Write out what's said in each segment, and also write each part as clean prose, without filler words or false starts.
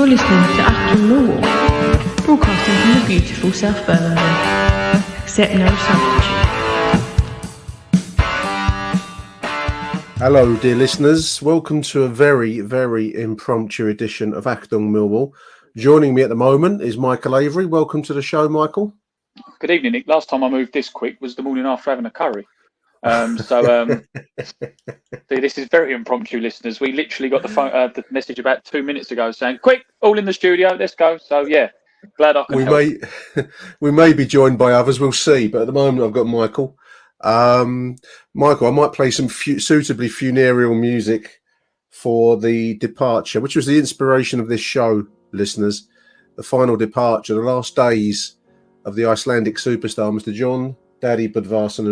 You're listening to Achtung, Millwall, broadcasting from the beautiful South Birmingham. Accept no substitute. Hello, dear listeners. Welcome to a very, very impromptu edition of Achtung, Millwall. Joining me at the moment is Michael Avery. Welcome to the show, Michael. Good evening, Nick. Last time I moved this quick was the morning after having a curry. So this is very impromptu, listeners. We literally got the message about 2 minutes ago saying, "Quick, all in the studio, let's go." So yeah, glad I can help. We may be joined by others. We'll see. But at the moment, I've got Michael. Michael, I might play some suitably funereal music for the departure, which was the inspiration of this show, listeners. The final departure, the last days of the Icelandic superstar, Mr. Jon Dadi, who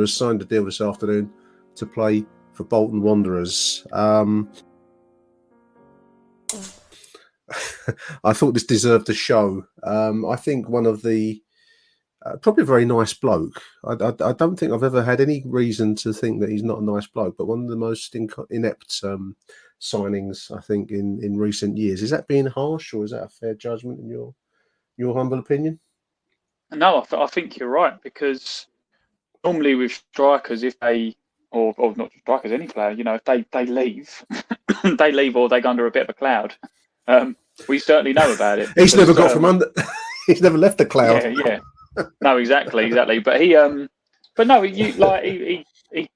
has signed a deal this afternoon to play for Bolton Wanderers. I thought this deserved a show. I think one of the probably a very nice bloke. I don't think I've ever had any reason to think that he's not a nice bloke, but one of the most inept signings, I think, in recent years. Is that being harsh, or is that a fair judgment in your humble opinion? No, I think you're right, because normally with strikers, if they, or not strikers, any player, if they leave, they leave or they go under a bit of a cloud. We certainly know about it. He's never got from under. He's never left the cloud. Yeah. No, exactly. But he, he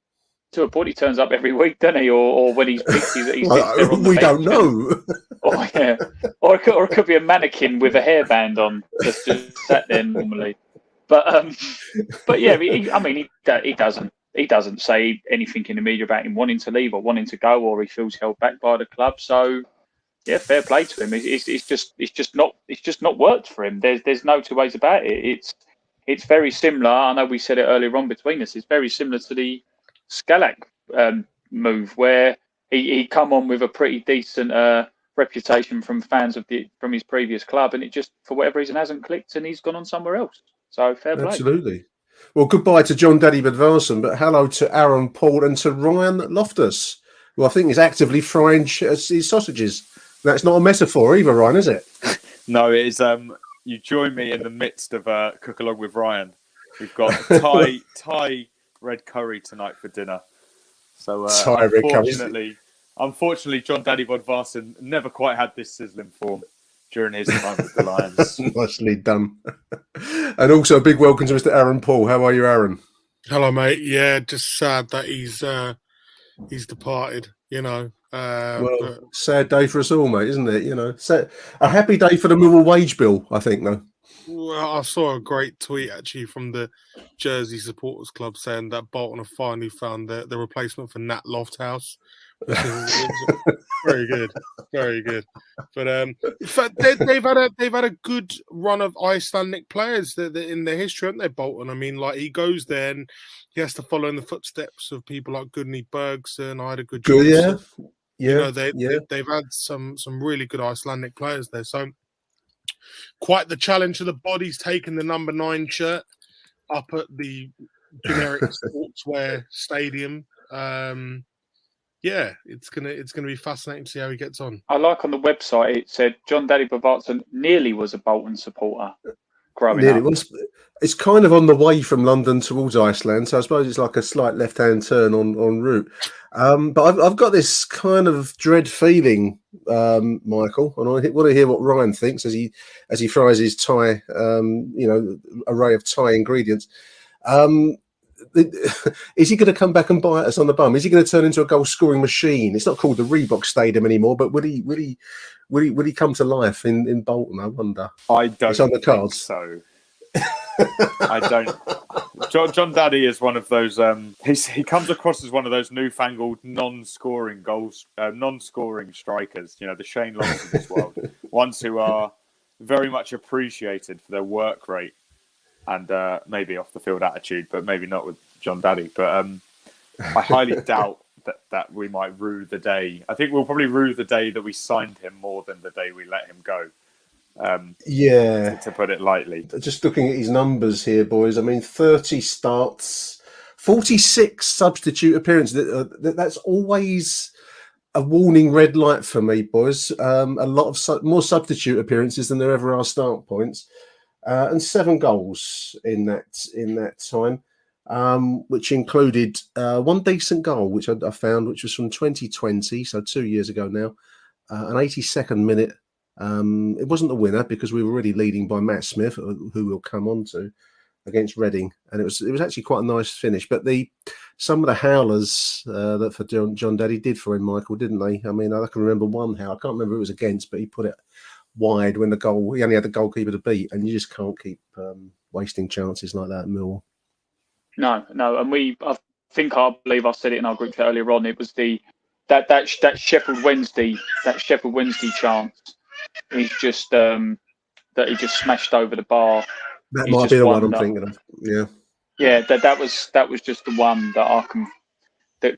to a point, he turns up every week, doesn't he? Or when he's picked, he's there on the we bench. Don't know. Or it could be a mannequin with a hairband on, just sat there normally. But yeah, he doesn't say anything in the media about him wanting to leave or wanting to go, or he feels held back by the club. So yeah, fair play to him. It's just not worked for him. There's no two ways about it. It's very similar. I know we said it earlier on between us. It's very similar to the Scalak move, where he come on with a pretty decent reputation from fans from his previous club, and it just, for whatever reason, hasn't clicked, and he's gone on somewhere else. So fair play. Absolutely. Well, goodbye to Jon Dadi, but hello to Aaron Paul and to Ryan Loftus, who I think is actively frying his sausages. That's not a metaphor either, Ryan, is it? No, it is. You join me in the midst of cook along with Ryan. We've got Thai red curry tonight for dinner. So unfortunately, Jon Dadi Bodvarsson never quite had this sizzling form during his time with the Lions. Nicely done. And also a big welcome to Mr. Aaron Paul. How are you, Aaron? Hello, mate. Yeah, just sad that he's departed. Sad day for us all, mate, isn't it? A happy day for the Millwall wage bill, I think, though. Well, I saw a great tweet actually from the Jersey Supporters Club saying that Bolton have finally found the replacement for Nat Lofthouse. Very good, very good. But in fact, they've had a good run of Icelandic players in their history, haven't they, Bolton? I mean, like, he goes there and he has to follow in the footsteps of people like Gudni Bergson, Ida Gudjohnsen. Yeah. They've had some really good Icelandic players there. So quite the challenge to the bodies, taking the number 9 shirt up at the generic sportswear stadium. Yeah, it's gonna be fascinating to see how he gets on. I like on the website it said Jon Dadi Bodvarsson nearly was a Bolton supporter growing up. It's kind of on the way from London towards Iceland, so I suppose it's like a slight left-hand turn en route. But I've got this kind of dread feeling, Michael, and I want to hear what Ryan thinks as he fries his Thai, array of Thai ingredients. Is he going to come back and bite us on the bum? Is he going to turn into a goal-scoring machine? It's not called the Reebok Stadium anymore, but will he come to life in Bolton? I wonder. I don't. It's on the cards. So I don't. Jon Dadi is one of those. He comes across as one of those newfangled non-scoring strikers. The Shane Longs of this world, ones who are very much appreciated for their work rate and maybe off the field attitude, but maybe not with Jon Dadi. But I highly doubt that we might rue the day. I think we'll probably rue the day that we signed him more than the day we let him go. To put it lightly. Just looking at his numbers here, boys. I mean, 30 starts, 46 substitute appearances. That's always a warning red light for me, boys. A lot of more substitute appearances than there ever are start points, and 7 goals in that time, which included one decent goal, which I found, which was from 2020, so 2 years ago now, an 82nd minute. It wasn't the winner because we were already leading by Matt Smith, who we'll come on to, against Reading, and it was actually quite a nice finish. But some of the howlers that for Jon Dadi did for him, Michael, didn't they? I mean, I can remember one howl. I can't remember who it was against, but he put it wide when he only had the goalkeeper to beat, and you just can't keep wasting chances like that at Millwall. No, and I believe I said it in our group chat earlier on. It was that Sheffield Wednesday chance. He's just that he just smashed over the bar. That might be the one I'm thinking of. Yeah, that was just the one that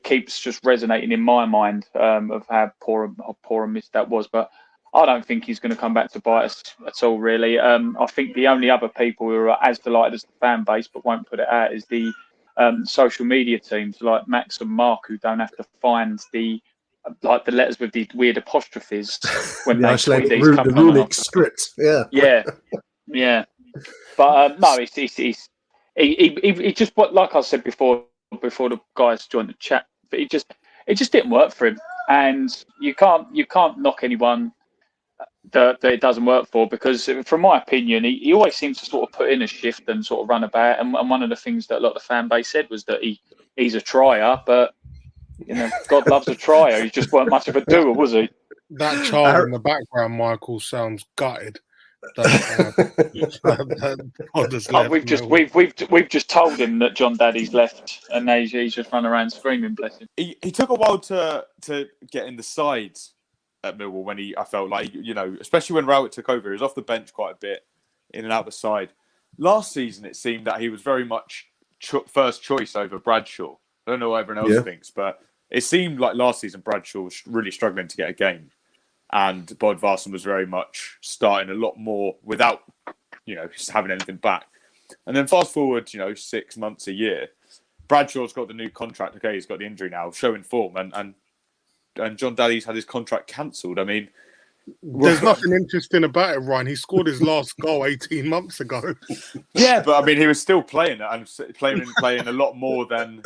keeps just resonating in my mind of how poor a miss that was. But I don't think he's going to come back to bite us at all, really. I think the only other people who are as delighted as the fan base but won't put it out is the social media teams like Max and Mark, who don't have to find the letters with the weird apostrophes when they tweet these the runic script. Yeah. But no, he just, like I said before the guys joined the chat, but it just didn't work for him, and you can't knock anyone that it doesn't work for, because from my opinion, he always seems to sort of put in a shift and sort of run about, and one of the things that a lot of the fan base said was that he's a trier, but God loves a trier. He just weren't much of a doer, was he? That child in the background, Michael, sounds gutted. We've just told him that Jon Dadi's left, and he's just run around screaming, bless him. He took a while to get in the sides at Millwall when I felt like, especially when Rowett took over, he was off the bench quite a bit, in and out the side. Last season, it seemed that he was very much first choice over Bradshaw. I don't know what everyone else thinks, but it seemed like last season Bradshaw was really struggling to get a game. And Bodvarsson was very much starting a lot more without, just having anything back. And then fast forward, 6 months, a year, Bradshaw's got the new contract. Okay, he's got the injury now, showing form, and Jon Dadi's had his contract cancelled. I mean, there's nothing interesting about it, Ryan. He scored his last goal 18 months ago. Yeah, but I mean, he was still playing and playing a lot more than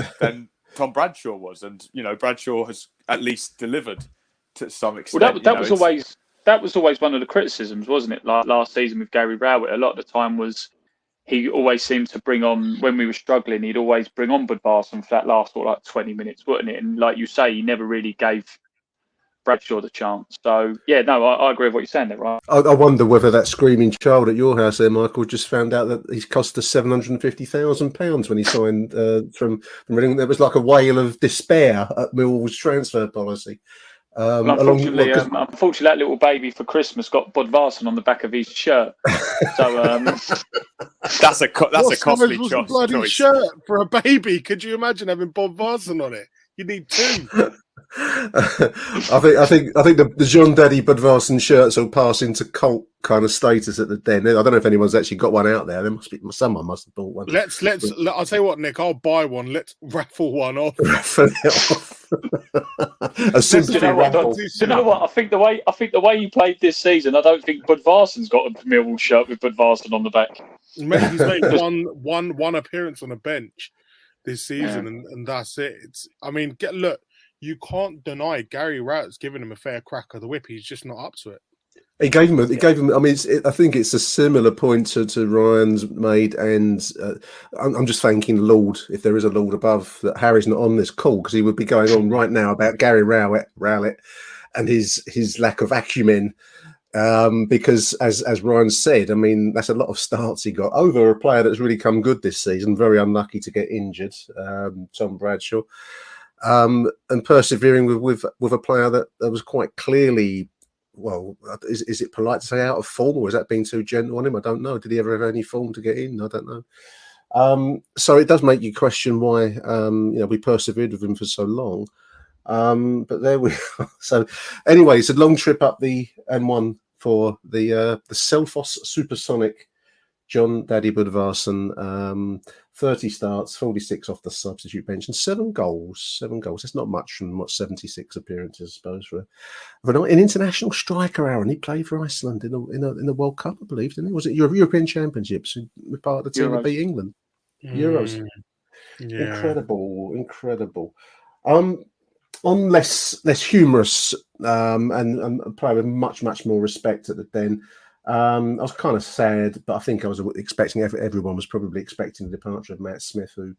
Tom Bradshaw was, and Bradshaw has at least delivered to some extent. Well, that was always one of the criticisms, wasn't it? Like last season with Gary Rowett, a lot of the time was he always seemed to bring on, when we were struggling, he'd always bring on Bodvarsson for that last 20 minutes, wouldn't it? And like you say, he never really gave Bradshaw the chance. So yeah, no, I agree with what you're saying there, right? I wonder whether that screaming child at your house there, Michael, just found out that he's cost us £750,000 when he signed from Reading. There was like a wail of despair at Millwall's transfer policy. Unfortunately, that little baby for Christmas got Bodvarsson on the back of his shirt. So that's a costly choice. Shirt for a baby. Could you imagine having Bodvarsson on it? You need 2. I think the Jon Dadi Bodvarsson shirts will pass into cult kind of status at the den. I don't know if anyone's actually got one out there. Someone must have bought one. I'll tell you what, Nick. I'll buy one. Let's raffle one off. Raffle it off. A sympathy raffle. Do you know what? I think the way you played this season, I don't think Bodvarsson's got a Millwall shirt with Bodvarsson on the back. Maybe he's made one appearance on a bench this season, and that's it. Look. You can't deny Gary Rowett's giving him a fair crack of the whip. He's just not up to it. He gave him. I mean, I think it's a similar point to Ryan's made, and I'm just thanking Lord, if there is a Lord above, that Harry's not on this call, because he would be going on right now about Gary Rowett, and his lack of acumen. Because as Ryan said, I mean, that's a lot of starts he got over a player that's really come good this season. Very unlucky to get injured, Tom Bradshaw. And persevering with a player that was quite clearly, well, is it polite to say out of form, or is that being too gentle on him? I don't know. Did he ever have any form to get in? I don't know. So it does make you question why we persevered with him for so long. But there we are. So anyway, it's a long trip up the N1 for the Selfos Supersonic Jon Dadi Bodvarsson. 30 starts, 46 off the substitute bench, and 7 goals. 7 goals. That's not much from 76 appearances, I suppose, for an international striker. Aaron, he played for Iceland in the World Cup, I believe, didn't he? Was it European Championships? He was part of the team that beat England. Euros. Yeah. Incredible. On less humorous and a player with much more respect at the Den. I was kind of sad, but I think I was expecting everyone was probably expecting the departure of Matt Smith, who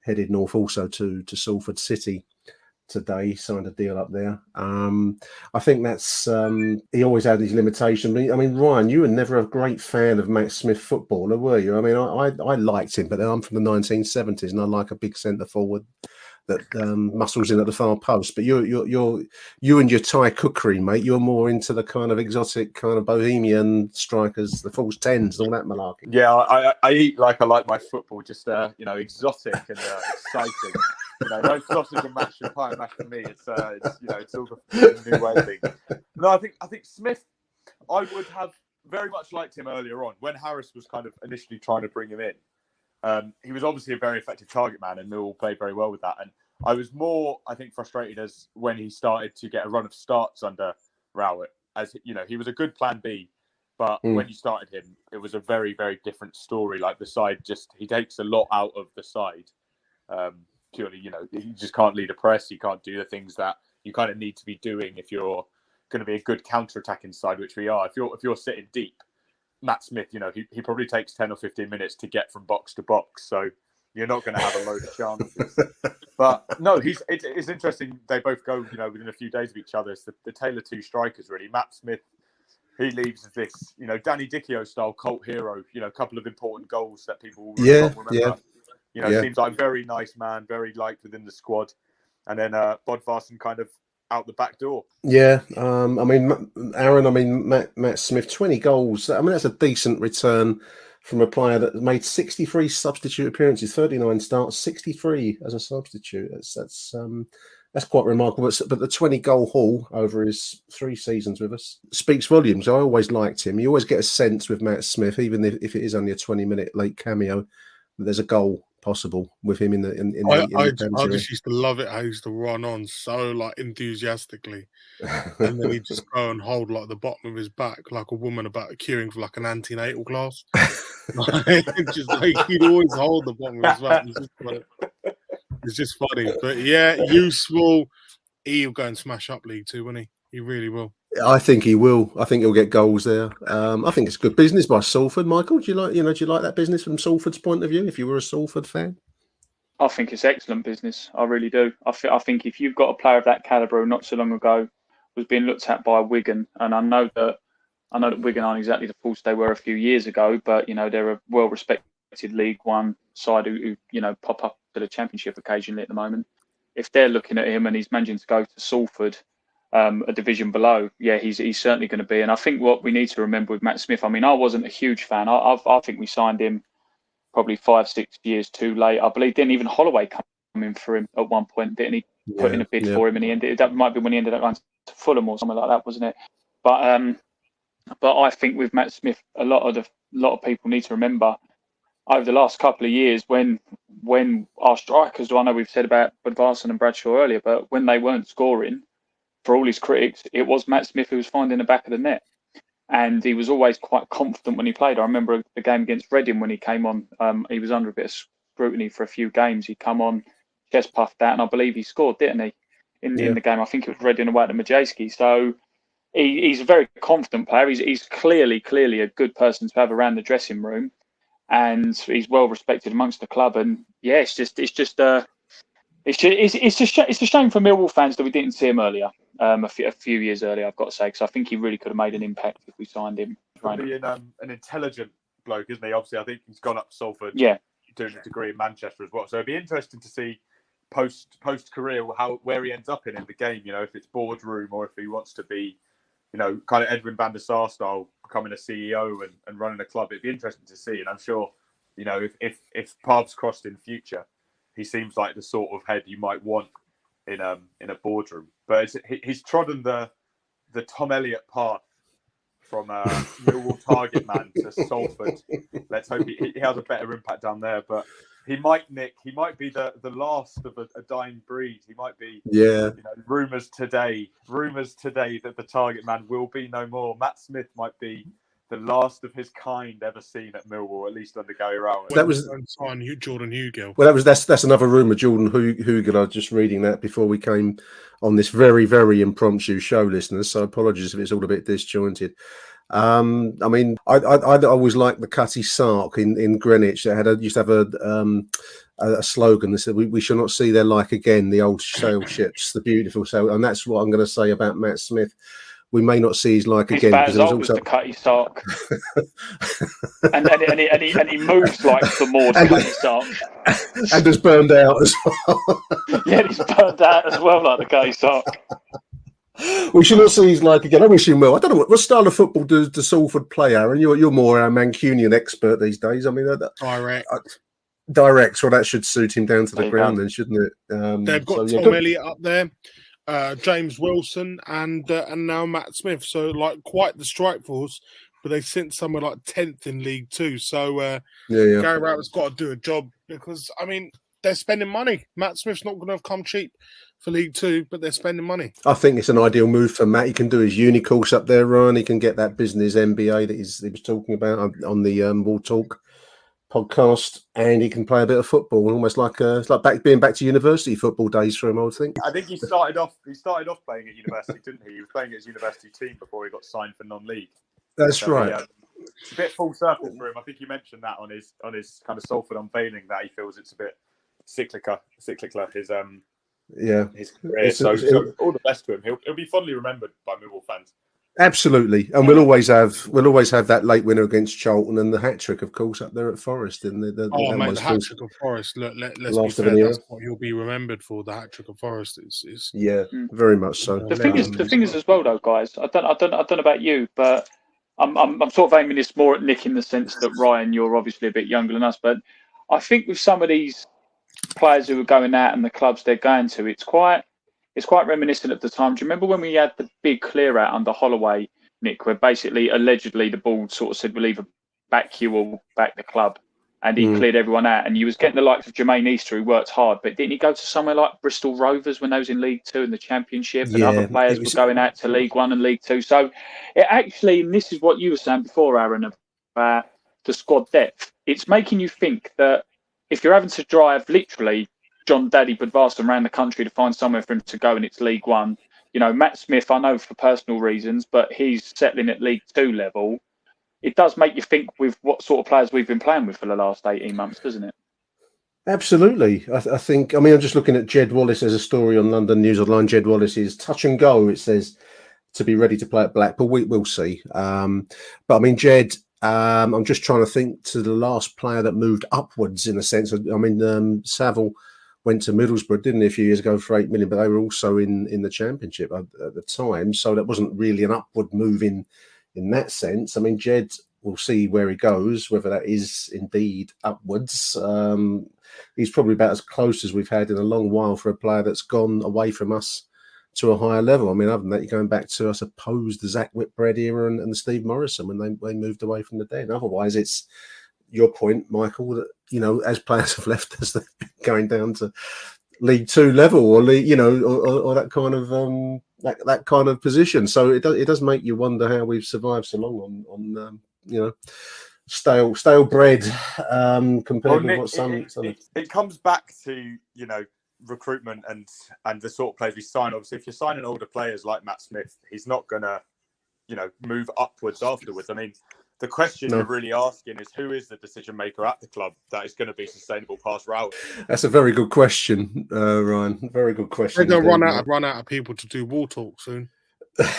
headed north also to Salford City today, signed a deal up there. I think that's he always had these limitations. I mean, Ryan, you were never a great fan of Matt Smith footballer, were you? I mean, I liked him, but then I'm from the 1970s, and I like a big centre forward that muscles in at the far post. But you and your Thai cookery, mate, you're more into the kind of exotic, kind of bohemian strikers, the false tens, all that malarkey. Yeah, I eat like I like my football, just exotic and exciting. No sausage and mash and pie and mash for me. It's all the new way thing. No, I think Smith, I would have very much liked him earlier on when Harris was kind of initially trying to bring him in. He was obviously a very effective target man, and Millwall played very well with that. And I was more, I think, frustrated as when he started to get a run of starts under Rowett. As he was a good plan B, but when you started him, it was a very, very different story. Like the side, he takes a lot out of the side. Purely, he just can't lead a press. He can't do the things that you kind of need to be doing if you're going to be a good counter-attacking side, which we are. If you're sitting deep, Matt Smith, he probably takes 10 or 15 minutes to get from box to box, so you're not going to have a load of chances. But no, it's interesting. They both go, within a few days of each other. It's the tale of two strikers, really. Matt Smith, he leaves as this, Danny Dichio style cult hero. A couple of important goals that people will remember. Seems like a very nice man, very liked within the squad, and then Bodvarsson kind of out the back door. Yeah, Aaron. Matt Smith, 20 goals. I mean, that's a decent return from a player that made 63 substitute appearances, 39 starts, 63 as a substitute. That's quite remarkable. But the 20 goal haul over his 3 seasons with us speaks volumes. I always liked him. You always get a sense with Matt Smith, even if it is only a 20-minute late cameo, that there's a goal possible with him in the I just used to love it how he used to run on so enthusiastically, and then he'd just go and hold the bottom of his back like a woman about queuing for an antenatal class. He'd always hold the bottom of his back. It's just funny, but yeah, useful. He'll go and smash up League Two, won't he? He really will. I think he will. I think he'll get goals there. I think it's good business by Salford. Michael, do you like that business from Salford's point of view? If you were a Salford fan, I think it's excellent business. I really do. I think if you've got a player of that calibre who not so long ago was being looked at by Wigan, and I know that Wigan aren't exactly the force they were a few years ago, but they're a well-respected League One side who pop up to the Championship occasionally at the moment. If they're looking at him and he's managing to go to Salford, a division below, he's certainly going to be. And I think what we need to remember with Matt Smith, I wasn't a huge fan. I think we signed him probably 5-6 years too late. I believe didn't even Holloway come in for him at one point, didn't he? Put in a bid for him, and that might be when he ended up going to Fulham or something like that, wasn't it? But I think with Matt Smith, a lot of people need to remember over the last couple of years when our strikers, I know we've said about Bodvarsson and Bradshaw earlier, but when they weren't scoring, for all his critics, it was Matt Smith who was finding the back of the net. And he was always quite confident when he played. I remember the game against Reading when he came on. He was under a bit of scrutiny for a few games. He come on, chest puffed out, and I believe he scored, didn't he? In the game, I think it was Reading away at the Majewski. So he's a very confident player. He's clearly a good person to have around the dressing room, and he's well respected amongst the club. And it's a shame for Millwall fans that we didn't see him earlier. A few years earlier, I've got to say, because I think he really could have made an impact if we signed him. Probably an intelligent bloke, isn't he? Obviously, I think he's gone up to Salford, doing a degree in Manchester as well. So it'd be interesting to see post career where he ends up in the game. If it's boardroom or if he wants to be, kind of Edwin van der Sar style, becoming a CEO and running a club. It'd be interesting to see, and I'm sure, if paths crossed in future, he seems like the sort of head you might want in a boardroom. But he's trodden the Tom Elliott path from Millwall target man to Salford. Let's hope he has a better impact down there. But he might, Nick. He might be the last of a dying breed. He might be. Yeah. Rumours today that the target man will be no more. Matt Smith might be the last of his kind ever seen at Millwall, at least under Gary Rowland. That was Jordan Hugill. Well, that's another rumour, Jordan Hugill. I was just reading that before we came on this very, very impromptu show, listeners. So apologies if it's all a bit disjointed. I mean, I always liked the Cutty Sark in Greenwich. That used to have a slogan that said, "We shall not see their like again. The old sail ships, the beautiful sail." And that's what I'm going to say about Matt Smith. We may not see his like again because it was the Cutty Sark, and he moves like the more Cutty Sark, and has burned out as well. Yeah, he's burned out as well, like the Cutty Sark. We should not see his like again. I wish him well. I don't know what style of football does Salford play, Aaron. You're more our Mancunian expert these days. I mean, direct. Well, that should suit him down to the ground, then, shouldn't it? They've got Tom Elliott up there. James Wilson and now Matt Smith. So quite the strike force, but they sit somewhere like 10th in League Two. So Gary Rowland's got to do a job because I mean they're spending money. Matt Smith's not going to have come cheap for League Two, but they're spending money. I think it's an ideal move for Matt. He can do his uni course up there, Ryan. He can get that business MBA that he was talking about on the Wall Talk podcast, and he can play a bit of football, almost like it's like being back to university football days for him, I would think. I think he started off playing at university, didn't he? He was playing at his university team before he got signed for non-league. That's right. It's a bit full circle for him. I think he mentioned that on his kind of Salford unveiling that he feels it's a bit cyclical his career. So all the best to him. He'll be fondly remembered by Millwall fans. Absolutely, and we'll always have that late winner against Charlton and the hat trick, of course, up there at Forest. And the hat trick of Forest. Let's be fair, that's what he'll be remembered for. The hat trick of Forest is very much so. The thing is as well, though, guys. I don't know about you, but I'm sort of aiming this more at Nick in the sense that Ryan, you're obviously a bit younger than us, but I think with some of these players who are going out and the clubs they're going to, it's quite reminiscent of the time. Do you remember when we had the big clear out under Holloway, Nick, where basically allegedly the board sort of said we'll either back you or back the club, and he cleared everyone out, and you was getting the likes of Jermaine Easter who worked hard, but didn't he go to somewhere like Bristol Rovers when they was in League Two and the Championship, and other players were going out to League One and League Two? So it actually, and this is what you were saying before, Aaron, about the squad depth, it's making you think that if you're having to drive literally Jon Dadi Budvarsson around the country to find somewhere for him to go, and it's League One. Matt Smith, I know for personal reasons, but he's settling at League Two level. It does make you think with what sort of players we've been playing with for the last 18 months, doesn't it? Absolutely. I think, I'm just looking at Jed Wallace. There's a story on London News Online. Jed Wallace is touch and go, it says, to be ready to play at Blackpool. We'll see. But I mean, Jed, I'm just trying to think to the last player that moved upwards in a sense. Saville went to Middlesbrough, didn't he, a few years ago for 8 million, but they were also in the Championship at the time. So that wasn't really an upward move in that sense. I mean, Jed, we'll see where he goes, whether that is indeed upwards. He's probably about as close as we've had in a long while for a player that's gone away from us to a higher level. I mean, other than that, you're going back to, I suppose, the Zach Whitbread era and the Steve Morrison when they moved away from the Den. Otherwise, it's your point, Michael, that, as players have left us, they've been going down to League Two level or or that kind of that kind of position. So it does make you wonder how we've survived so long on stale bread compared with what some. It comes back to recruitment and the sort of players we sign. Obviously, if you're signing older players like Matt Smith, he's not gonna move upwards afterwards. I mean, the question you're really asking is who is the decision maker at the club that is going to be sustainable past Rowland? That's a very good question, Ryan. Very good question. They're going to run out of people to do Wall Talk soon.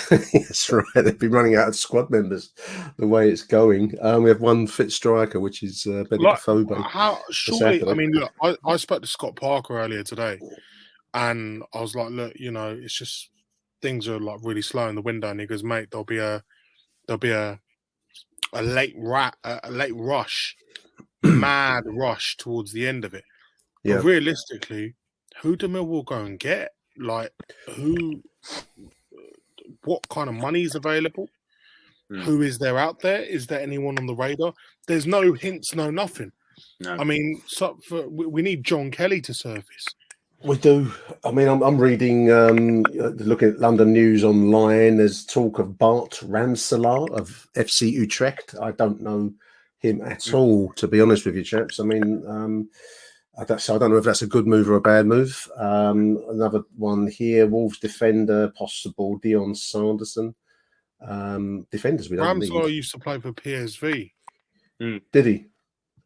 That's right. They've been running out of squad members the way it's going. We have one fit striker, which is Benedict Fobe. I mean, look, I spoke to Scott Parker earlier today, and I was like, look, it's just things are like really slow in the window. And he goes, mate, there'll be a late rush, mad rush towards the end of it. Yeah. But realistically, who do Millwall go and get? Like, what kind of money is available? Who is there out there? Is there anyone on the radar? There's no hints, no nothing. No. I mean, we need John Kelly to surface. We do. I mean, I'm reading, looking at London News Online. There's talk of Bart Ramselaar of FC Utrecht. I don't know him at all, to be honest with you, chaps. I mean, I don't know if that's a good move or a bad move. Another one here, Wolves defender, possible, Dion Sanderson. Defenders we don't Ramselaar need. used to play for PSV. Did he?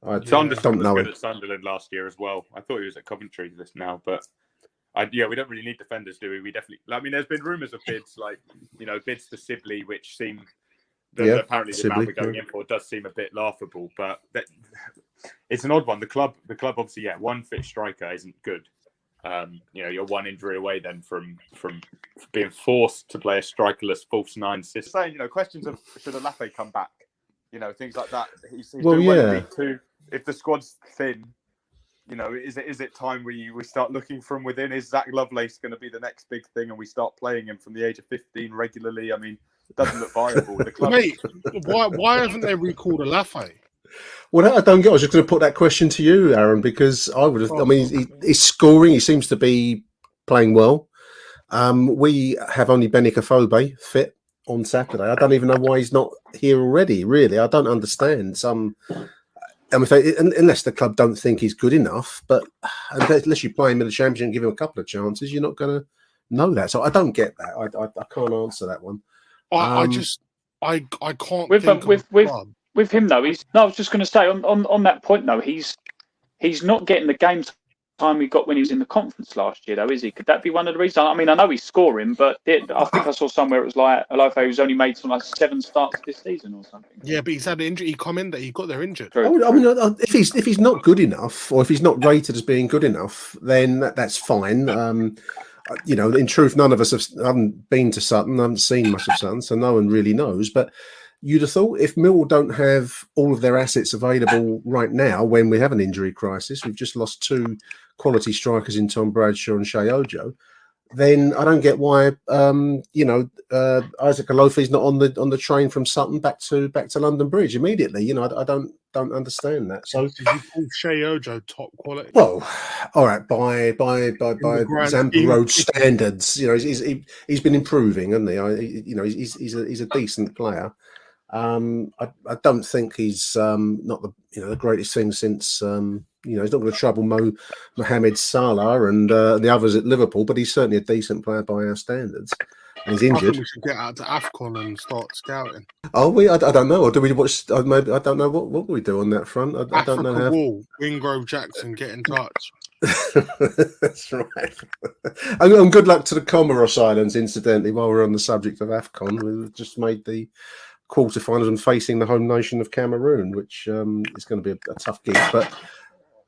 I Sanderson don't was know good him. at Sunderland last year as well. I thought he was at Coventry this now, but we don't really need defenders, do we? We definitely. I mean, there's been rumours of bids bids to Sibley, which seem apparently the amount we're going in for does seem a bit laughable. But it's an odd one. The club obviously, one fit striker isn't good. You're one injury away then from being forced to play a strikerless false nine system. Saying, questions of should Alafe come back? Things like that. He's doing well in League Two. If the squad's thin, is it time we start looking from within? Is Zach Lovelace going to be the next big thing, and we start playing him from the age of 15 regularly? I mean, it doesn't look viable. The club, Mate, why haven't they recalled Alafe? Well, I don't get. I was just going to put that question to you, Aaron, because I would have. I mean, he's scoring. He seems to be playing well. We have only Benik Afobe fit on Saturday. I don't even know why he's not here already. Really, I don't understand. Unless the club don't think he's good enough, but unless you play him in the Championship and give him a couple of chances, you're not going to know that. So I don't get that. I can't answer that one. I can't with him though. I was just going to say on that point though. He's not getting the game time he got when he was in the conference last year, though, is he? Could that be one of the reasons? I mean, I know he's scoring, but I think I saw somewhere it was like Alafe who's only made something like 7 starts this season or something. Yeah, but he's had an injury. He come in that he got there injured. I mean, if he's not good enough, or if he's not rated as being good enough, then that's fine. In truth, none of us haven't been to Sutton, haven't seen much of Sutton, so no one really knows. But you'd have thought if Millwall don't have all of their assets available right now, when we have an injury crisis, we've just lost 2 quality strikers in Tom Bradshaw and Shea Ojo, then I don't get why Isaac Alofi's not on the train from Sutton back to London Bridge immediately. I don't understand that. So did you call Shea Ojo top quality? Well, all right, by Zampa Road standards, he's been improving, hasn't he? He's a decent player. I don't think he's not the greatest thing since he's not going to trouble Mohamed Salah and the others at Liverpool, but he's certainly a decent player by our standards. And he's injured. I think we should get out to AFCON and start scouting. Oh, I don't know. Or do we watch? Maybe I don't know what we do on that front. I don't know how. Wall, Wingrove Jackson, get in touch. That's right. And good luck to the Comoros Islands, incidentally. While we're on the subject of AFCON, we've just made the quarterfinals and facing the home nation of Cameroon, which is going to be a tough gig. But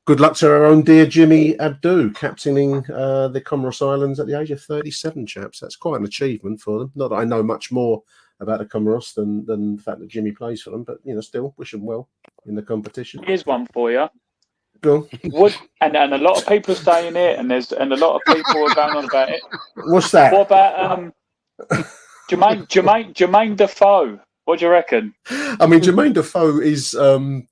good luck to our own dear Jimmy Abdou, captaining the Comoros Islands at the age of 37, chaps. That's quite an achievement for them. Not that I know much more about the Comoros than the fact that Jimmy plays for them, but still wish them well in the competition. Here's one for you. Go on. And a lot of people are saying it, and a lot of people are going on about it. What's that? What about Jermaine Defoe? What do you reckon? I mean, Jermaine Defoe is certainly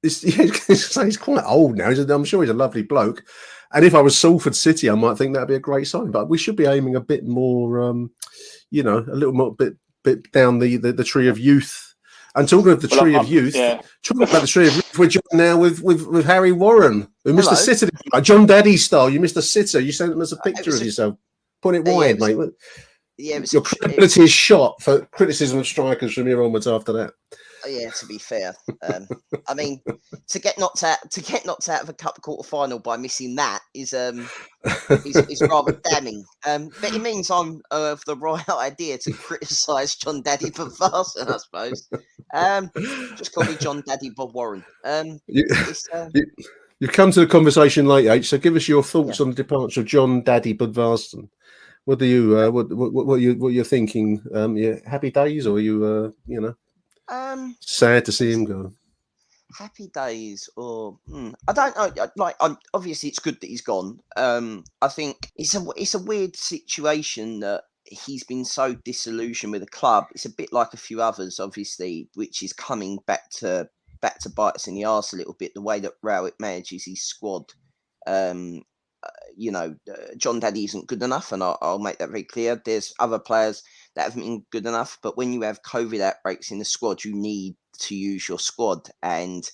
he's quite old now. I'm sure he's a lovely bloke. And if I was Salford City, I might think that'd be a great sign. But we should be aiming a bit more, a little more bit down the tree of youth. And talking of the tree of youth, talking about the tree of youth, we're joined now with Harry Warren, who missed a sitter, like Jon Dadi style. You missed a sitter. You sent him as a picture of yourself. Put it wide, mate. Your credibility is shot for criticism of strikers from here onwards after that. Yeah, to be fair, I mean, to get knocked out of a cup quarter final by missing that is rather damning. But it means I'm of the right idea to criticise Jon Dadi Bob Varson, I suppose. Just call me Jon Dadi Bob Warren. You've come to the conversation late, H. So give us your thoughts on the departure of Jon Dadi Bob Varson. What do you what you're thinking? Happy days, or are you sad to see him go? happy days, or I don't know. Like, obviously, it's good that he's gone. I think it's a weird situation that he's been so disillusioned with the club. It's a bit like a few others, obviously, which is coming back to bite us in the arse a little bit. The way that Rowett manages his squad. Jon Dadi isn't good enough, and I'll make that very clear. There's other players that haven't been good enough, but when you have COVID outbreaks in the squad, you need to use your squad, and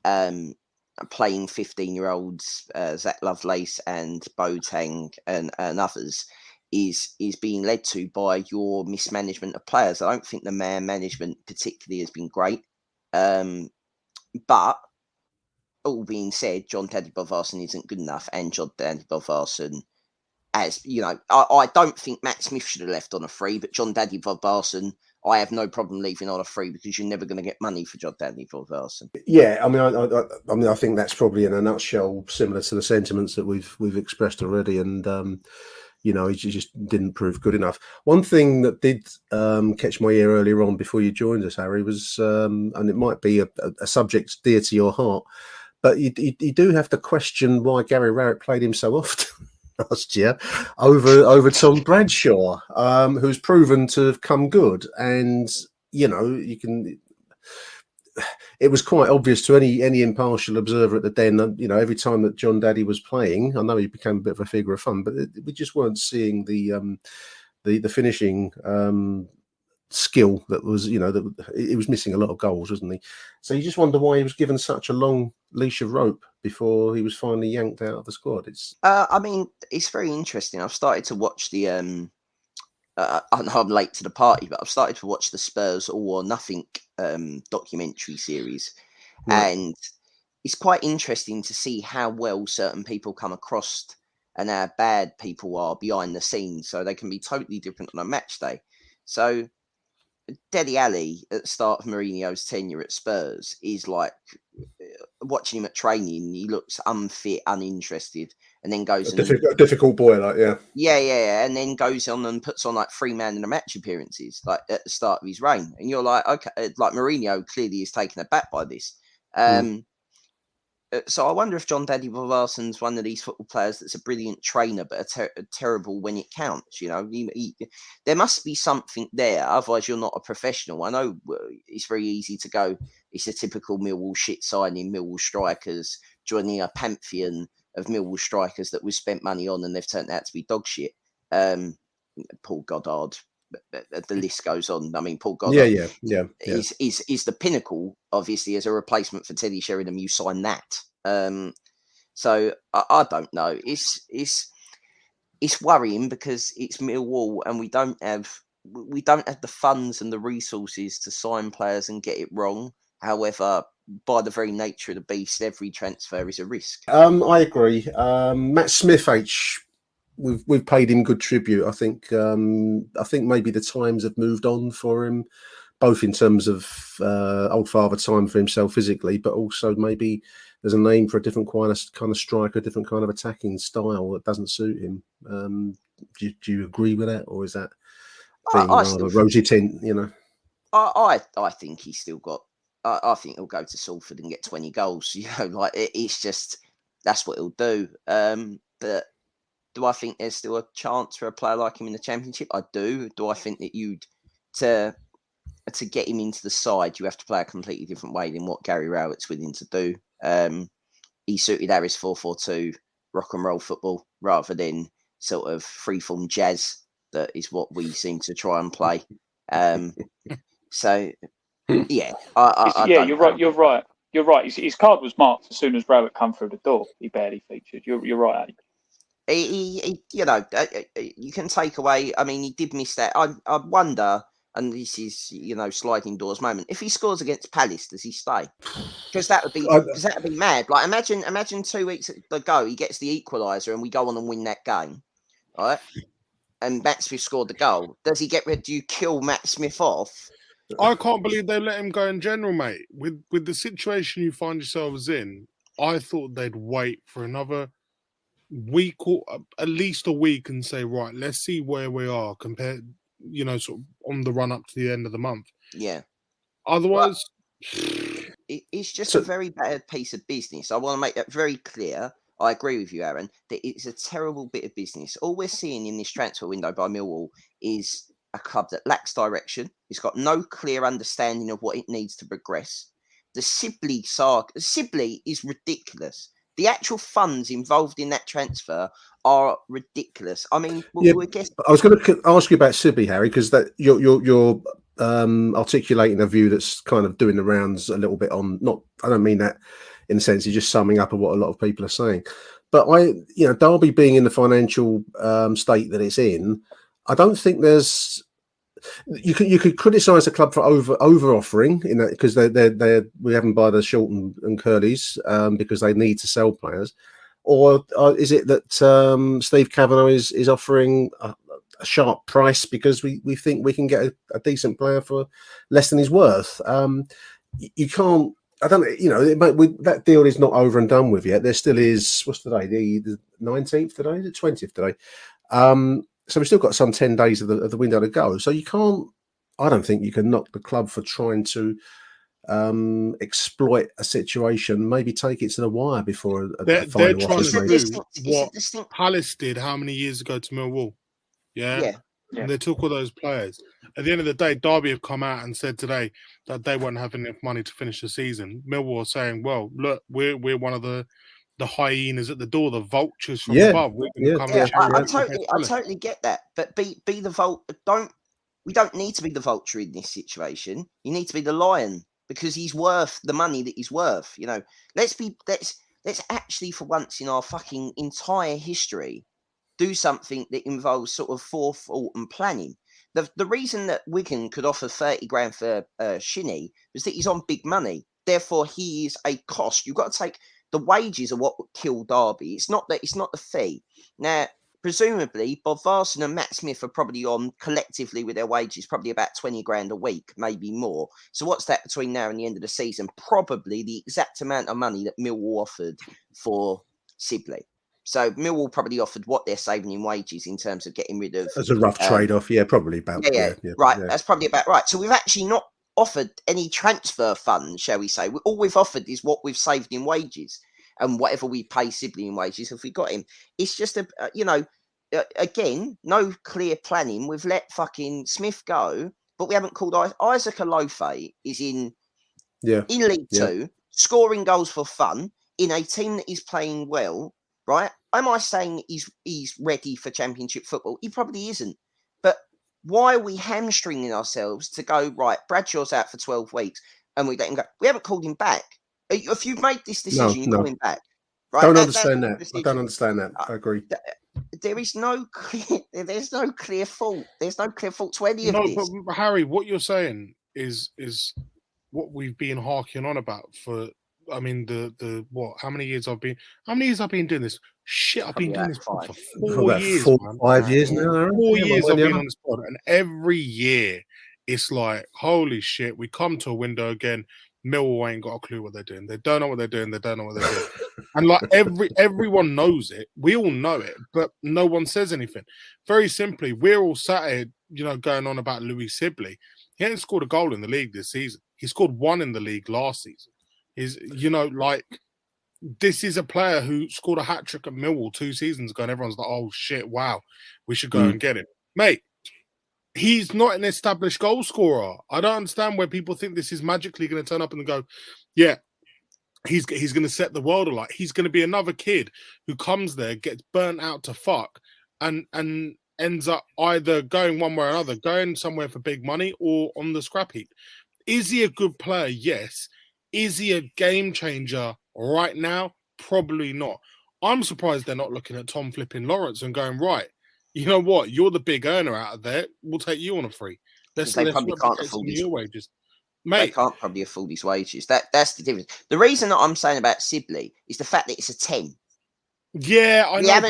playing 15-year-olds, Zach Lovelace and Boateng and others is being led to by your mismanagement of players. I don't think the man management particularly has been great, but all being said, Jon Dadi Bodvarsson isn't good enough, and Jon Dadi Bodvarsson, as you know, I don't think Matt Smith should have left on a free, but Jon Dadi Bodvarsson, I have no problem leaving on a free, because you're never going to get money for Jon Dadi Bodvarsson. Yeah, I mean, I think that's probably in a nutshell similar to the sentiments that we've expressed already, and he just didn't prove good enough. One thing that did catch my ear earlier on before you joined us, Harry, was, and it might be a subject dear to your heart, but you do have to question why Gary Rowett played him so often last year over Tom Bradshaw, who's proven to have come good. And, you can... It was quite obvious to any impartial observer at the Den, every time that Jon Dadi was playing, I know he became a bit of a figure of fun, but we just weren't seeing the finishing skill that was, that he was missing a lot of goals, wasn't he? So you just wonder why he was given such a long leash of rope before he was finally yanked out of the squad. It's it's very interesting. I've started to watch the I know I'm late to the party, but I've started to watch the Spurs All or Nothing documentary series, and it's quite interesting to see how well certain people come across and how bad people are behind the scenes. So they can be totally different on a match day. So Dele Alli at the start of Mourinho's tenure at Spurs is like, watching him at training, he looks unfit, uninterested, and then goes a difficult boy, like yeah, and then goes on and puts on like 3 man in the match appearances, like at the start of his reign, and you're like, okay, like Mourinho clearly is taken aback by this. So I wonder if Jon Dadi Bodvarsson's one of these football players that's a brilliant trainer, but terrible when it counts. There must be something there. Otherwise, you're not a professional. I know it's very easy to go, it's a typical Millwall shit signing, Millwall strikers joining a pantheon of Millwall strikers that we've spent money on and they've turned out to be dog shit. Paul Goddard, the list goes on. I mean, Paul Goddard is the pinnacle, obviously, as a replacement for Teddy Sheringham. You sign that. So I don't know. It's worrying because it's Millwall, and we don't have the funds and the resources to sign players and get it wrong. However, by the very nature of the beast, every transfer is a risk. I agree. Matt Smith, we've paid him good tribute. I think maybe the times have moved on for him, both in terms of old father time for himself physically, but also maybe there's a name for a different kind of striker, a different kind of attacking style that doesn't suit him. Do you agree with that, or is that being rather rosy tint? I think he's still got. I think he'll go to Salford and get 20 goals. It's just that's what he'll do. But do I think there's still a chance for a player like him in the Championship? I do. Do I think that to get him into the side, you have to play a completely different way than what Gary Rowett's willing to do? He suited Harris 4-4-2 rock and roll football rather than sort of freeform jazz that is what we seem to try and play. So. Yeah, you're right. You're right. His card was marked as soon as Rowett come through the door. He barely featured. You're right, Ali. You can take away. I mean, he did miss that. I wonder, and this is sliding doors moment. If he scores against Palace, does he stay? Because that would be mad. Like imagine 2 weeks ago he gets the equaliser and we go on and win that game, right? And Matt Smith scored the goal. Does he get rid? Do you kill Matt Smith off? I can't believe they let him go in general, mate. With the situation you find yourselves in, I thought they'd wait for another week or at least a week and say, right, let's see where we are compared, sort of on the run up to the end of the month. Yeah. Otherwise, It's just So- a very bad piece of business. I want to make that very clear. I agree with you, Aaron, that it's a terrible bit of business. All we're seeing in this transfer window by Millwall is a club that lacks direction. It's got no clear understanding of what it needs to progress. The Sibley saga, Sibley is ridiculous. The actual funds involved in that transfer are ridiculous. I mean, Yeah, we're guessing. I was going to ask you about Sibley, Harry, because that you're articulating a view that's kind of doing the rounds a little bit on. Not, I don't mean that in the sense you're just summing up of what a lot of people are saying, but Derby being in the financial state that it's in, I don't think there's. You could criticise the club for over offering in that, because we haven't buy the short and curlies because they need to sell players, or is it that Steve Kavanagh is offering a sharp price because we think we can get a decent player for less than he's worth? You can't. I don't. That deal is not over and done with yet. There still is. What's today? The 19th today. The 20th today. So we've still got some 10 days of the window to go. So you can't. I don't think you can knock the club for trying to exploit a situation. Maybe take it to the wire before They're final trying offer's to made. do what Palace did how many years ago to Millwall? Yeah. And they took all those players. At the end of the day, Derby have come out and said today that they won't have enough money to finish the season. Millwall are saying, well, look, we're one of the hyenas at the door, the vultures from above. We're going to come and I totally get that. But be the we don't need to be the vulture in this situation. You need to be the lion, because he's worth the money that he's worth. Let's actually, for once in our fucking entire history, do something that involves sort of forethought and planning. The reason that Wigan could offer 30 grand for Shinnie was that he's on big money. Therefore, he is a cost. You've got to take the wages are what would kill Derby. It's not the fee. Now, presumably, Bob Varson and Matt Smith are probably on collectively with their wages, probably about 20 grand a week, maybe more. So what's that between now and the end of the season? Probably the exact amount of money that Millwall offered for Sibley. So Millwall probably offered what they're saving in wages in terms of getting rid of. As a rough trade-off, probably about. Right. That's probably about right. So we've actually not offered any transfer funds, shall we say. All we've offered is what we've saved in wages and whatever we pay Sibley in wages if we got him. It's just again, no clear planning. We've let fucking Smith go, but we haven't called Isaac Alofe is in League Two, scoring goals for fun in a team that is playing well. Right? Am I saying he's ready for Championship football? He probably isn't. But why are we hamstringing ourselves to go, right, Bradshaw's out for 12 weeks and we let him go? We haven't called him back. If you've made this decision, you call him back. Right? I don't understand that. I agree. There's no clear fault. There's no clear fault to any of this. But Harry, what you're saying is what we've been harking on about for. I mean, how many years I've been doing this? Shit, I've been doing this for 4 years. 5 years now. 4 years I've been on this pod, and every year it's like, holy shit, we come to a window again. Millwall ain't got a clue what they're doing. They don't know what they're doing. And like everyone knows it. We all know it, but no one says anything. Very simply, we're all sat here, going on about Louis Sibley. He hasn't scored a goal in the league this season. He scored one in the league last season. This is a player who scored a hat-trick at Millwall 2 seasons ago, and everyone's like, oh, shit, wow, we should go and get him. Mate, he's not an established goal scorer. I don't understand where people think this is magically going to turn up and go, yeah, he's going to set the world alight. He's going to be another kid who comes there, gets burnt out to fuck, and ends up either going one way or another, going somewhere for big money or on the scrap heap. Is he a good player? Yes. Is he a game changer right now? Probably not. I'm surprised they're not looking at Tom flipping Lawrence and going, right, you know what? You're the big earner out of there. We'll take you on a free. They probably can't afford your wages. Mate, they can't probably afford his wages. That's the difference. The reason that I'm saying about Sibley is the fact that it's a 10. Yeah, I know.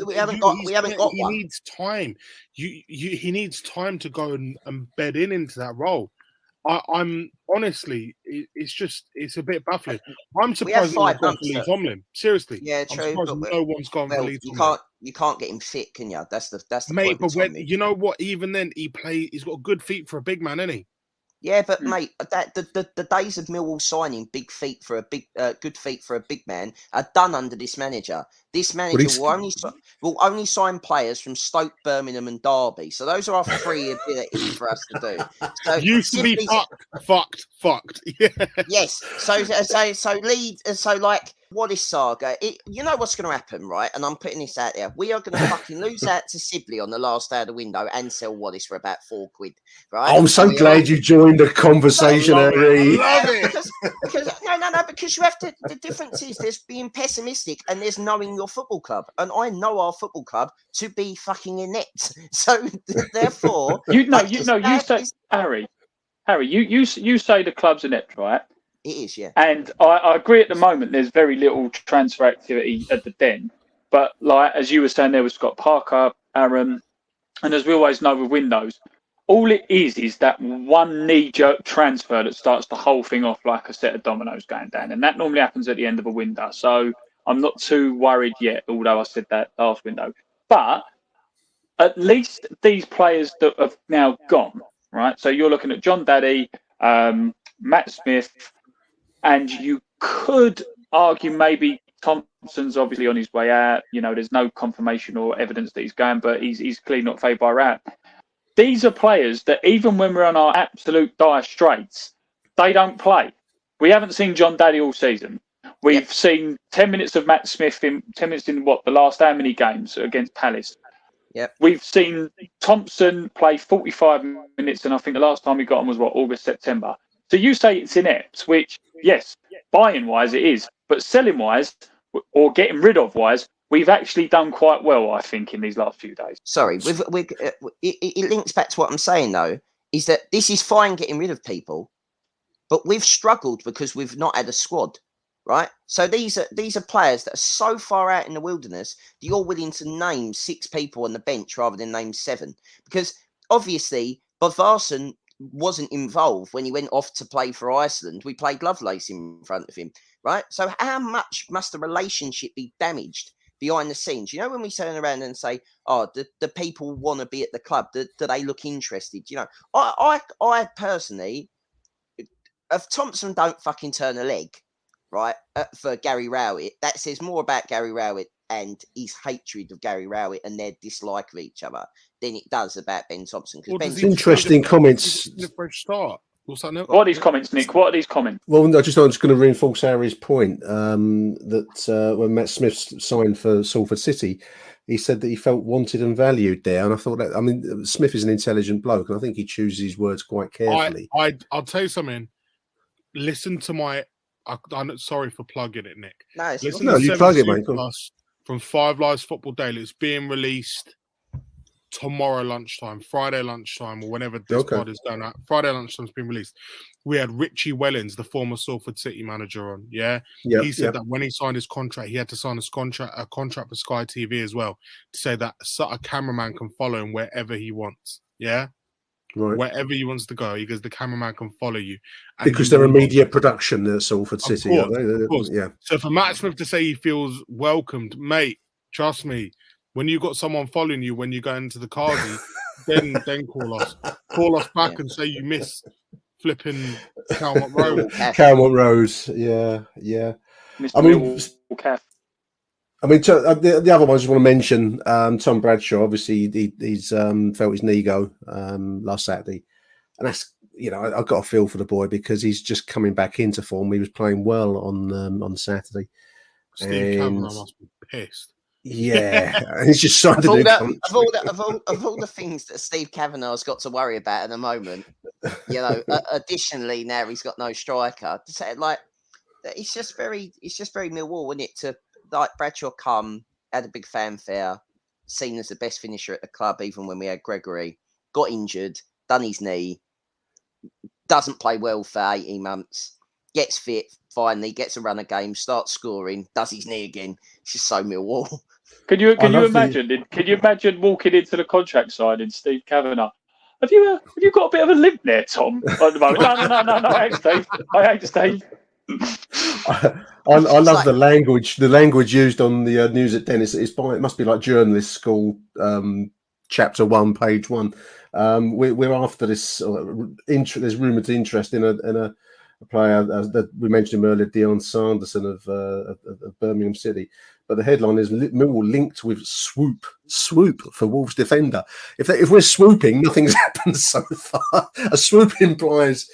We haven't got one. He needs time. He needs time to go and bed into that role. I'm honestly, it's a bit baffling. I'm surprised no one's gone for Lee Tomlin. Seriously, yeah, true. No one's gone for Lee Tomlin. You can't get him fit, can you? That's the mate. Point but you know what? Even then, he's got good feet for a big man, isn't he? Yeah, but mate, that the days of Millwall signing big feet for a good feet for a big man are done under this manager. This manager will only sign players from Stoke, Birmingham, and Derby. So those are our three abilities for us to do. So Used to be fucked. Yeah. Yes. So like Wallace saga. You know what's going to happen, right? And I'm putting this out there. We are going to fucking lose out to Sibley on the last day of the window and sell Wallace for about £4, right? I'm so glad you joined the conversation, Avery. Because because you have to. The difference is there's being pessimistic and there's knowing your football club, and I know our football club to be fucking inept. So therefore, you say Harry, you say the club's inept, right? It is, yeah. And I agree at the moment there's very little transfer activity at the Den. But like as you were saying there with Scott Parker, Aaron, and as we always know with windows, all it is that one knee-jerk transfer that starts the whole thing off like a set of dominoes going down. And that normally happens at the end of a window. So I'm not too worried yet, although I said that last window. But at least these players that have now gone, right? So you're looking at Jon Dadi, Matt Smith, and you could argue maybe Thompson's obviously on his way out. You know, there's no confirmation or evidence that he's going, but he's clearly not favoured by out. These are players that even when we're on our absolute dire straits, they don't play. We haven't seen Jon Dadi all season. We've seen 10 minutes of Matt Smith in 10 minutes in the last how many games against Palace? Yep. We've seen Thompson play 45 minutes, and I think the last time he got on was August, September. So you say it's inept, which, yes, buying-wise it is, but selling-wise or getting rid of-wise, we've actually done quite well, I think, in these last few days. Sorry, it links back to what I'm saying, though, is that this is fine getting rid of people, but we've struggled because we've not had a squad, right? So these are players that are so far out in the wilderness that you're willing to name 6 people on the bench rather than name 7. Because, obviously, Bodvarsson wasn't involved when he went off to play for Iceland. We played Lovelace in front of him, right? So how much must the relationship be damaged behind the scenes? You know, when we turn around and say, oh, the people want to be at the club, do they look interested? You know, I personally, if Thompson don't fucking turn a leg, right, for Gary Rowett, that says more about Gary Rowett and his hatred of Gary Rowett and their dislike of each other than it does about Ben Thompson. It's interesting comments. Start. What's that? What are these comments, Nick? What are these comments? Well, I'm just going to reinforce Harry's point that when Matt Smith signed for Salford City, he said that he felt wanted and valued there. And I thought that, I mean, Smith is an intelligent bloke, and I think he chooses his words quite carefully. I'll tell you something. Listen to I'm sorry for plugging it, Nick. No, you plug it, mate. From 5 Lives Football Daily. It's being released tomorrow lunchtime, Friday lunchtime, or whenever this pod is done. Friday lunchtime's been released. We had Richie Wellens, the former Salford City manager, on. He said that when he signed his contract, he had to sign a contract for Sky TV as well, to say that a cameraman can follow him wherever he wants. Right. Wherever he wants to go, he goes, the cameraman can follow you. Because they're a media production at Salford City, of aren't they? Yeah. So for Matt Smith to say he feels welcomed, mate, trust me, when you got someone following you when you go into the Cardi, then call us. Call us back and say you miss flipping Calmont Road. Calmont Rose, yeah. I mean, the other ones I just want to mention, Tom Bradshaw, obviously he's felt his knee go last Saturday. And that's, you know, I've got a feel for the boy because he's just coming back into form. He was playing well on Saturday. Steve Kavanagh must be pissed. Yeah, he's just trying to do of all the things that Steve Kavanagh's got to worry about at the moment, you know, additionally now he's got no striker. Like, it's just very Millwall, isn't it? To like Bradshaw had a big fanfare, seen as the best finisher at the club, even when we had Gregory, got injured, done his knee, doesn't play well for 18 months, gets fit, finally gets a run of games, starts scoring, does his knee again. It's just so Millwall. Can you imagine walking into the contract signing, Steve Kavanagh? Have you got a bit of a limp there, Tom? At the moment? No. I ain't Steve. I love the language. The language used on the news at Dennis. It must be like journalist school, chapter 1, page 1. We're after this. There's rumoured interest in a player that we mentioned him earlier, Dion Sanderson of Birmingham City. But the headline is Millwall linked with swoop for Wolves defender. If we're swooping, nothing's happened so far. A swoop implies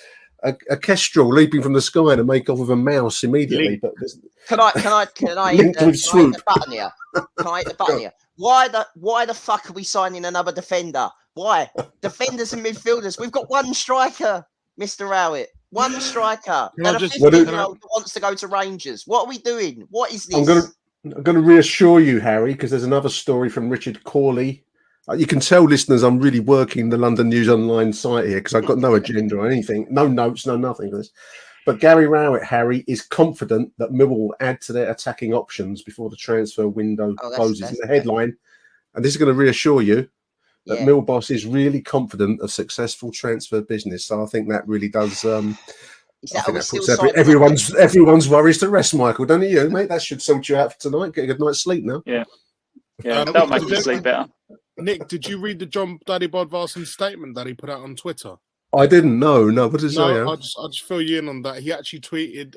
a kestrel leaping from the sky to make off with a mouse immediately. But Can I linked with swoop. hit the button here? Can I hit the button here? Why the fuck are we signing another defender? Why? Defenders and midfielders. We've got one striker, Mr. Rowett. One striker. And a 15-year-old who wants to go to Rangers. What are we doing? What is this? I'm going to reassure you, Harry, because there's another story from Richard Corley. You can tell listeners I'm really working the London News Online site here because I've got no agenda or anything, no notes, no nothing. But Gary Rowett, Harry, is confident that Millwall will add to their attacking options before the transfer window closes. In the headline, and this is going to reassure you that Mill boss is really confident of successful transfer business. So I think that really does. I think that puts everyone's worries to rest, Michael, don't you, mate? That should sort you out for tonight. Get a good night's sleep now. Yeah, that'll make you sleep better. Nick, did you read the Jon Dadi Bodvarsson statement that he put out on Twitter? I didn't know. No, what does it say? I'll just fill you in on that. He actually tweeted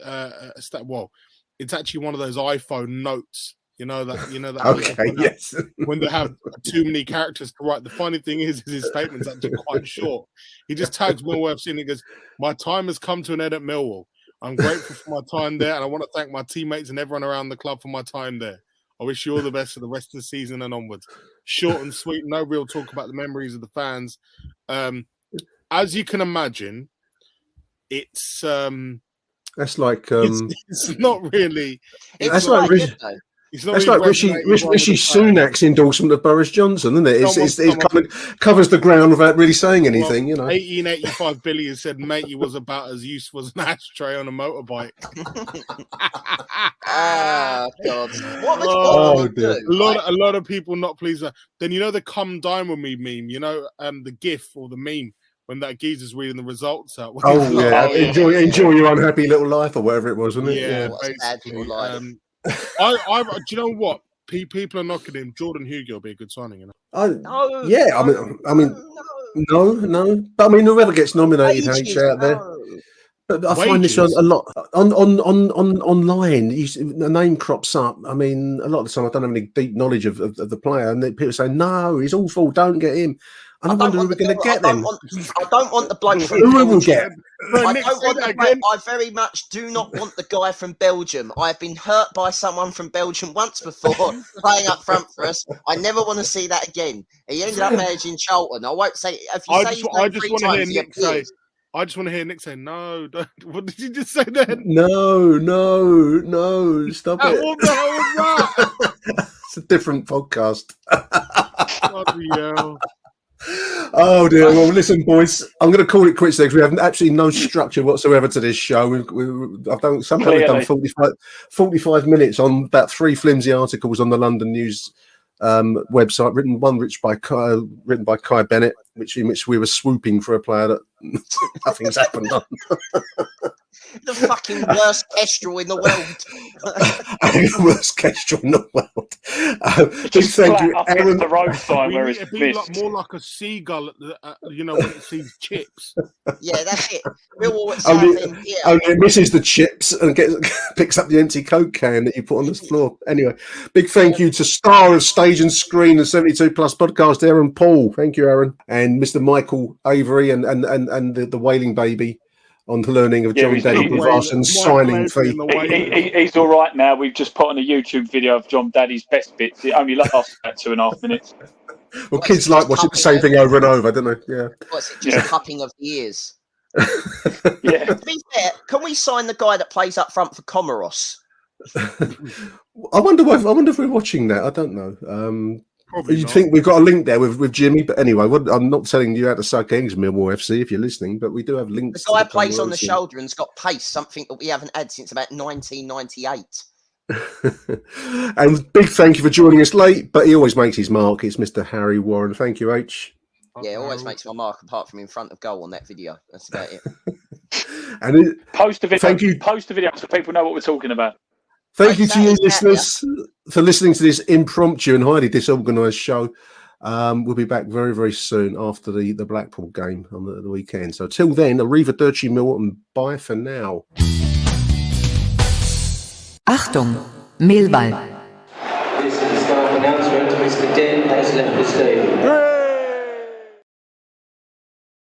it's actually one of those iPhone notes. You know that. Okay, yes. When they have too many characters to write. The funny thing is his statement's actually quite short. He just tags Millwall FC and he goes, "My time has come to an end at Millwall. I'm grateful for my time there, and I want to thank my teammates and everyone around the club for my time there. I wish you all the best for the rest of the season and onwards." Short and sweet, no real talk about the memories of the fans. As you can imagine, it's that's like it's not really. That's like Rishi Sunak's endorsement of Boris Johnson, isn't it? It kind of covers the ground without really saying anything, 1885 Billy has said, "Mate, he was about as useful as an ashtray on a motorbike." God! What do? A lot of people not pleased. Then the "Come Dine with Me" meme. The GIF or the meme when that geezer's reading the results out. Enjoy your unhappy little life or whatever it was, wasn't it? Yeah, basically. Do you know what? People are knocking him. Jordan Hugo will be a good signing, No. But I mean, whoever gets nominated out there. But I find this a lot on online. The name crops up. I mean, a lot of the time I don't have any deep knowledge of the player, and people say, "No, he's awful. Don't get him." And I wonder who we're going to get then. I don't want the bloke from Belgium. Who will get? I very much do not want the guy from Belgium. I have been hurt by someone from Belgium once before playing up front for us. I never want to see that again. He ended up managing Charlton. I won't say. I just want to hear Nick say, "No, don't." What did you just say then? No, stop it. What the hell was that? It's a different podcast. Bloody hell. Oh dear. Well, listen, boys. I'm going to call it quits there because we have absolutely no structure whatsoever to this show. I've done 45 minutes on about 3 flimsy articles on the London News website. Written by Kai Bennett, in which we were swooping for a player that nothing's happened on. The fucking worst kestrel in the world. The worst kestrel in the world. Just thank you, Aaron. The road sign where it's more like a seagull, when it sees chips. Yeah, that's it. Only it misses the chips and picks up the empty Coke can that you put on the floor. Anyway, big thank you to star of Stage and Screen and 72 Plus podcast, Aaron Paul. Thank you, Aaron, and Mr. Michael Avery and the Wailing Baby. On the learning of Jon Dadi Bodvarsson's signing fee. He's all right now. We've just put on a YouTube video of Jon Dadi's best bits. It only lasts about 2.5 minutes. Well, kids like watching the same thing over and over, don't they? Yeah. What's it? Just cupping of the ears. Yeah. To be fair, can we sign the guy that plays up front for Comoros? I wonder if we're watching that. I don't know. You'd think we've got a link there with Jimmy, but anyway, I'm not telling you how to suck eggs, Millwall FC, if you're listening, but we do have links. The guy plays on the shoulder and's got pace, something that we haven't had since about 1998. And big thank you for joining us late, but he always makes his mark. It's Mr. Harry Warren. Thank you, H. Yeah, always makes my mark apart from in front of goal on that video. That's about it. And post the video. Post the video so people know what we're talking about. Thank you to you listeners for listening to this impromptu and highly disorganised show. We'll be back very, very soon after the Blackpool game on the weekend. So till then, arrivederci Millwall, and bye for now. Achtung, Millwall. This is the staff announcement. Mr. Den has left the stadium.